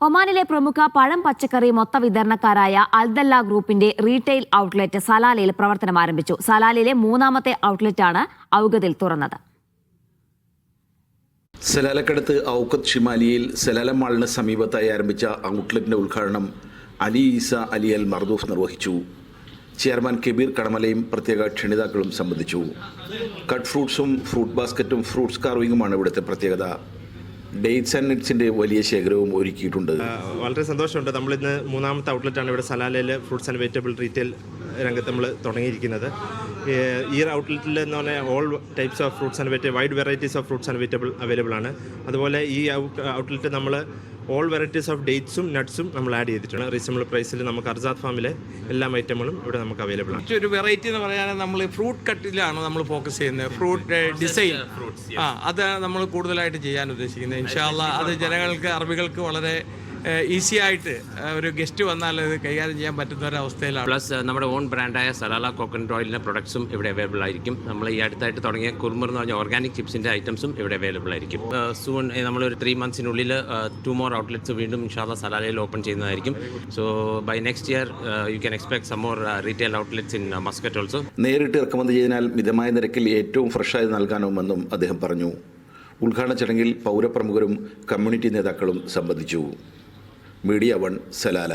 ഒമാനിലെ പ്രമുഖ പഴം പച്ചക്കറി മൊത്ത വിതരണക്കാരായ അൽദല്ല ഗ്രൂപ്പിന്റെ റീറ്റെയിൽ ഔട്ട്ലെറ്റ് സലാലയിൽ പ്രവർത്തനം ആരംഭിച്ചു. സലാലയിലെ മൂന്നാമത്തെ ഔട്ട്ലെറ്റാണ് ഔഗതിൽ തുറന്നത്. സലാലക്കടുത്ത് ഔക്കത്ത് ഷിമാലിയിൽ സലാല മാളിന് സമീപത്തായി ആരംഭിച്ച ഔട്ട്ലെറ്റിന്റെ ഉദ്ഘാടനം അലി ഈസ അലി അൽ മർദൂഫ് നിർവഹിച്ചു. ചെയർമാൻ കബീർ കടമലയും പ്രത്യേക ക്ഷണിതാക്കളും സംബന്ധിച്ചു. കട്ട് ഫ്രൂട്ട്സും ഫ്രൂട്ട് ബാസ്ക്കറ്റും ഫ്രൂട്ട്സ് കാർവിംഗുമാണ് ഇവിടുത്തെ പ്രത്യേകത. ഡേറ്റ്സ് ആൻഡ് നട്ട്സിൻ്റെ വലിയ ശേഖരവും ഒരുക്കിയിട്ടുണ്ട്. വളരെ സന്തോഷമുണ്ട്. നമ്മളിന്ന് മൂന്നാമത്തെ ഔട്ട്ലെറ്റാണ് ഇവിടെ സലാലയിൽ ഫ്രൂട്ട്സ് ആൻഡ് വെജിറ്റബിൾ റീറ്റെയിൽ രംഗത്ത് നമ്മൾ തുടങ്ങിയിരിക്കുന്നത്. ഈ ഔട്ട്ലെറ്റിൽ എന്ന് പറഞ്ഞാൽ all types of fruits and vegetable wide varieties of fruits and vegetable available ആണ്. അതുപോലെ ഈ ഔട്ട്ലെറ്റ് നമ്മൾ ഓൾ വെറൈറ്റീസ് ഓഫ് ഡേറ്റ്സും നട്ട്സും നമ്മൾ ആഡ് ചെയ്തിട്ടുണ്ട്. റീസണബിൾ പ്രൈസിൽ നമുക്ക് അർസാദ് ഫാമിലെ എല്ലാ ഐറ്റങ്ങളും ഇവിടെ നമുക്ക് അവൈലബിൾ ആണ്. ഒരു വെറൈറ്റി എന്ന് പറയുകയാണെങ്കിൽ നമ്മൾ ഫ്രൂട്ട് കട്ടിലാണ് നമ്മൾ ഫോക്കസ് ചെയ്യുന്നത്. ഫ്രൂട്ട് ഡിസൈൻ അത് നമ്മൾ കൂടുതലായിട്ട് ചെയ്യാൻ ഉദ്ദേശിക്കുന്നത്. ഇൻഷാ അല്ലാഹ് അത് ജനങ്ങൾക്ക് അറബികൾക്ക് വളരെ ഈസി ആയിട്ട് ഒരു ഗസ്റ്റ് വന്നാൽ അത് കൈകാര്യം ചെയ്യാൻ പറ്റുന്ന ഒരു അവസ്ഥയിലാണ്. പ്ലസ് നമ്മുടെ ഓൺ ബ്രാൻഡായ സലാല കോക്കനട്ട് ഓയിലിൻ്റെ പ്രൊഡക്ട്സും ഇവിടെ അവൈലബിൾ ആയിരിക്കും. നമ്മൾ ഈ അടുത്തായിട്ട് തുടങ്ങിയ കുർമർ എന്ന് പറഞ്ഞ ഓർഗാനിക് ചിപ്സിൻ്റെ ഐറ്റംസും ഇവിടെ അവൈലബിൾ ആയിരിക്കും. സൂൺ നമ്മളൊരു 3 months ടു മോർ ഔട്ട്ലെറ്റ്സ് വീണ്ടും ഇൻഷാ അല്ലാഹ് സലാലയിൽ ഓപ്പൺ ചെയ്യുന്നതായിരിക്കും. So by next year you can expect some more retail outlets in Muscat also. നേരിട്ട് ഇറക്കുമതി ചെയ്തതിനാൽ മിതമായ നിരക്കിൽ ഏറ്റവും ഫ്രഷായി നൽകാനാവുമെന്നും അദ്ദേഹം പറഞ്ഞു. ഉദ്ഘാടന ചടങ്ങിൽ പൗരപ്രമുഖരും കമ്മ്യൂണിറ്റി നേതാക്കളും സംബന്ധിച്ചു. Media 1 Salalah.